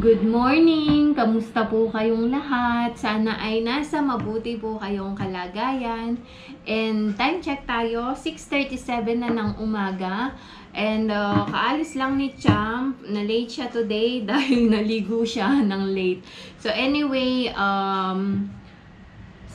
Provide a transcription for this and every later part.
Good morning! Kamusta po kayong lahat? Sana ay nasa mabuti po kayong kalagayan. And time check tayo, 6:37 na ng umaga. And kaalis lang ni Champ, na late siya today dahil naligo siya ng late. So anyway,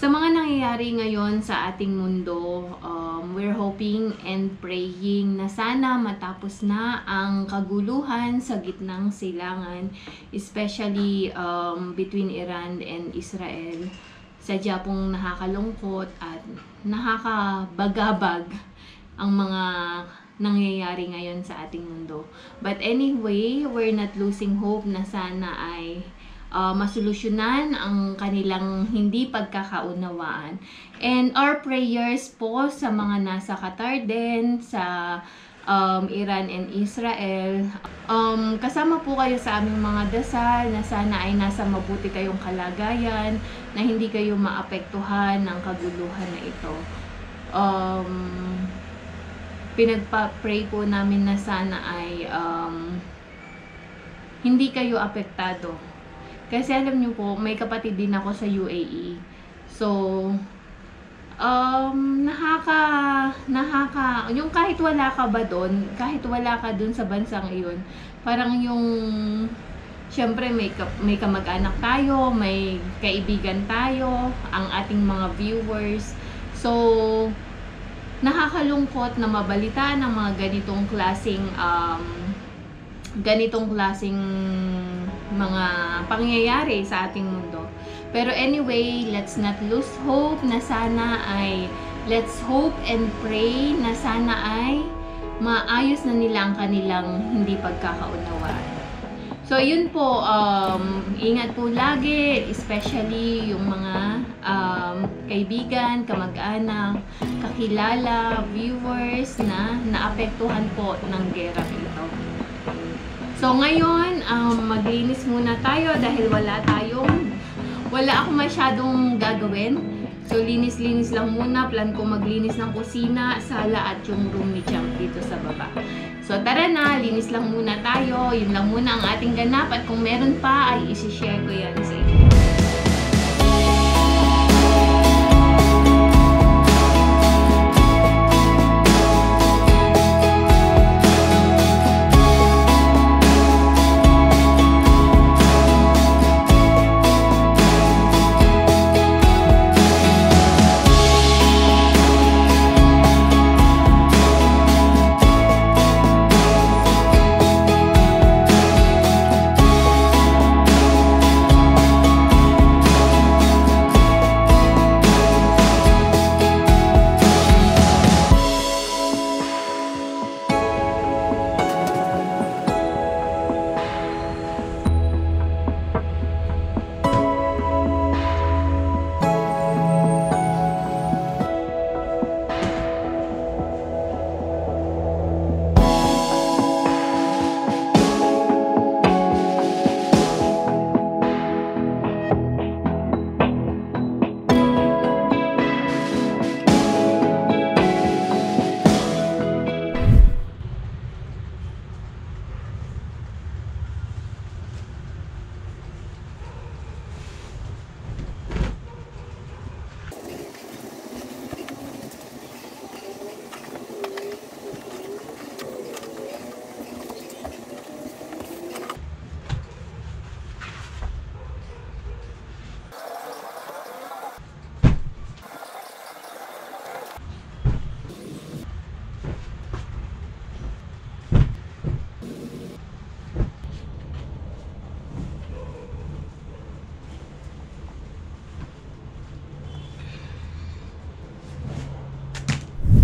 sa mga nangyayari ngayon sa ating mundo, we're hoping and praying na sana matapos na ang kaguluhan sa gitnang silangan, especially between Iran and Israel. Sadya pong nakakalungkot at nakakabagabag ang mga nangyayari ngayon sa ating mundo. But anyway, we're not losing hope na sana ay masolusyonan ang kanilang hindi pagkakaunawaan. And our prayers po sa mga nasa Qatar din, sa Iran and Israel. Kasama po kayo sa aming mga dasal na sana ay nasa mabuti kayong kalagayan, na hindi kayo maapektuhan ng kaguluhan na ito. Pinagpa-pray po namin na sana ay hindi kayo apektado. Kasi alam niyo po, may kapatid din ako sa UAE. So, yung kahit wala ka ba doon, kahit wala ka doon sa bansang iyon, parang yung, syempre may kamag-anak tayo, may kaibigan tayo, ang ating mga viewers. So, nakakalungkot na mabalita ng mga ganitong klaseng mga pangyayari sa ating mundo. Pero anyway, let's not lose hope na sana ay, let's hope and pray na sana ay maayos na nila ang kanilang hindi pagkakaunawaan. So yun po, ingat po lagi, especially yung mga kaibigan, kamag-anak, kakilala, viewers na naapektuhan po ng gera ito. So ngayon, maglinis muna tayo dahil wala akong masyadong gagawin. So linis-linis lang muna. Plan ko maglinis ng kusina, sala at yung room ni Champ dito sa baba. So tara na, linis lang muna tayo. Yun lang muna ang ating ganap, at kung meron pa ay isi-share ko yan sa inyo.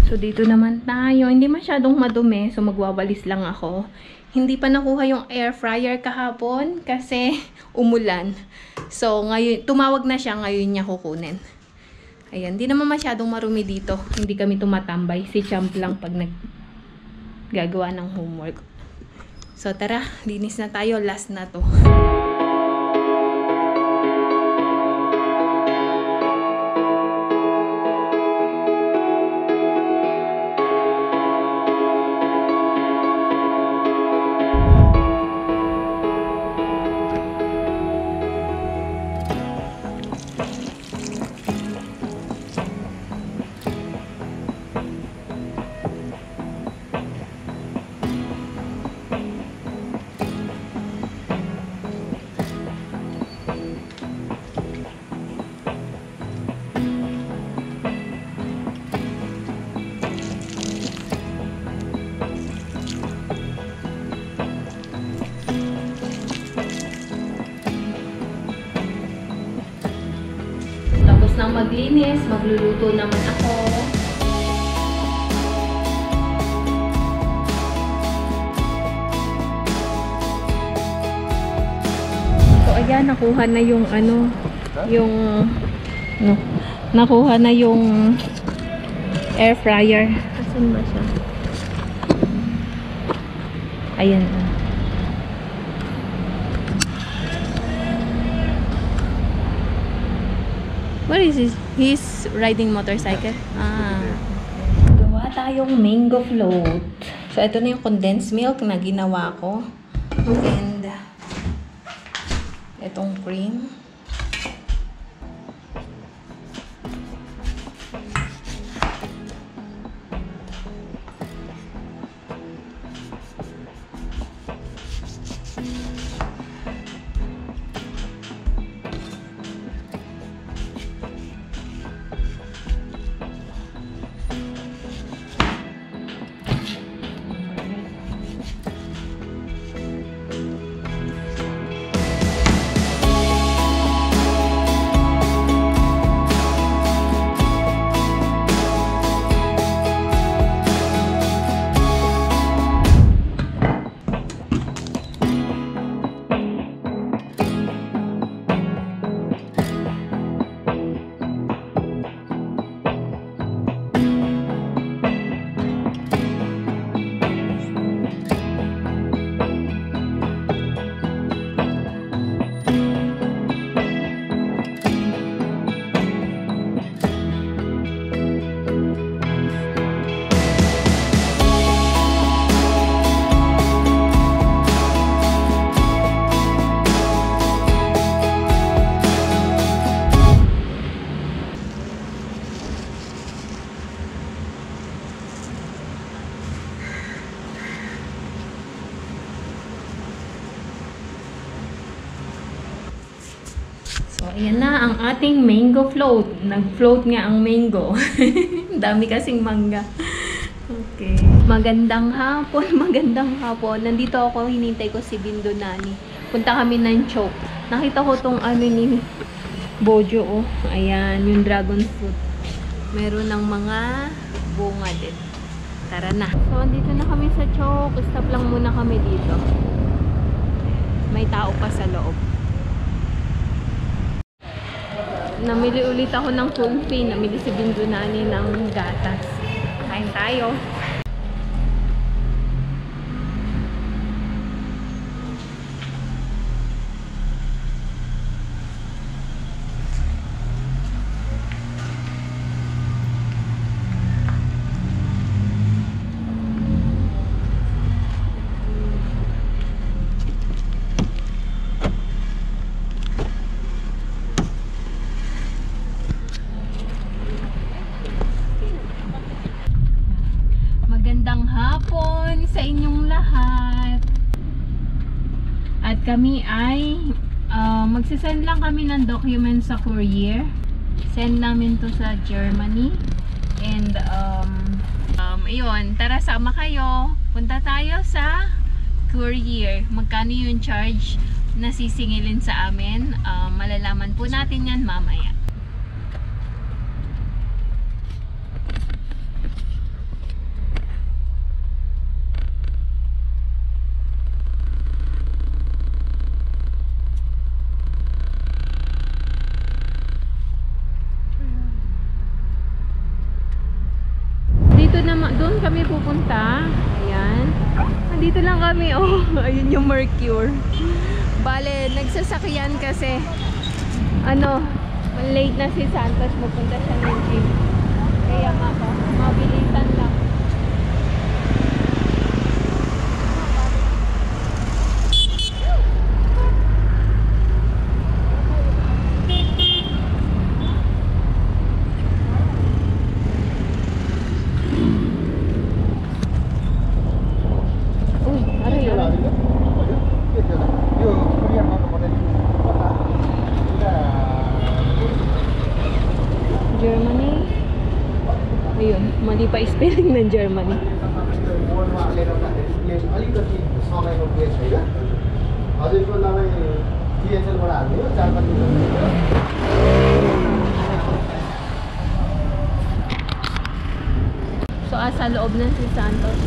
So, dito naman tayo. Hindi masyadong madumi. So, magwawalis lang ako. Hindi pa nakuha yung air fryer kahapon kasi umulan. So, ngayon, tumawag na siya. Ngayon niya kukunin. Ayan. Hindi naman masyadong marumi dito. Hindi kami tumatambay. Si Champ lang pag naggagawa ng homework. So, tara. Linis na tayo. Last na to. maglinis, magluluto naman ako. So ayan, nakuha na yung nakuha na yung air fryer. Asan ba siya? Ayan. What is this? He's riding motorcycle? Ah. Gawa tayong mango float. So, ito na yung condensed milk na ginawa ko. And, itong cream. Ayan na ang ating mango float. Nag-float nga ang mango. Dami kasing mangga. Okay. Magandang hapon, magandang hapon. Nandito ako, hinintay ko si Bindo Nani. Punta kami ng Choke. Nakita ko tong ni Bojo, oh. Ayan, yung dragon fruit. Meron ng mga bunga din. Tara na. So, andito na kami sa Choke. Stop lang muna kami dito. May tao pa sa loob. Namili ulit ako ng kumpi. Namili si Bindo Nani ng gatas. Kain tayo. Magandang hapon sa inyong lahat. At kami ay magsisend lang kami ng documents sa courier. Send namin to sa Germany. And ayun, tara sama kayo. Punta tayo sa courier. Magkano yung charge na sisingilin sa amin? Malalaman po natin yan mamaya. Doon kami pupunta. Ayan. Nandito lang kami. Oh, ayun yung Mercure. Bale, nagsasakyan kasi late na si Santos. Pupunta siya ng gym. Kaya nga po, mabilisan lang. Germany. Ayun, mali pa spelling ng Germany. sa loob ng si Santos.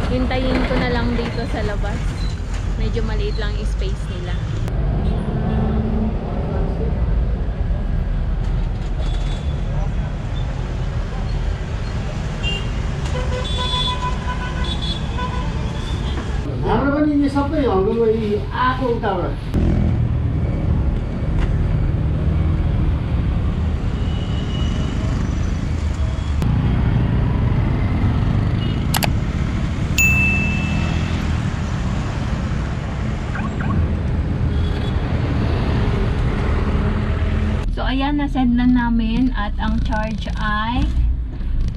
Hintayin ko na lang dito sa labas. Medyo maliit lang yung space nila. Ano ba ninyo sa payo? Ang gawin akong tawag. So ayan, nasend na namin at ang charge ay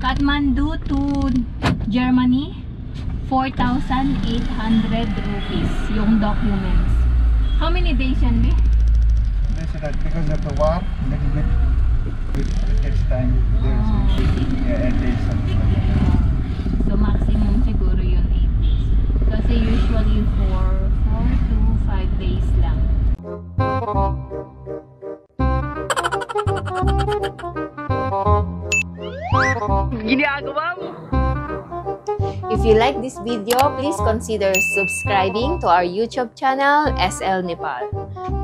Kathmandu to Germany 4,800 rupees yung documents. How many days yan, Be? They said that because of the war, little bit it takes time. There's something like that. So maximum siguro yun 8 days. Kasi usually 4 to 5 days lang. Ginagawa mo! If you like this video, please consider subscribing to our YouTube channel, SL Nepal.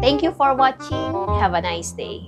Thank you for watching. Have a nice day.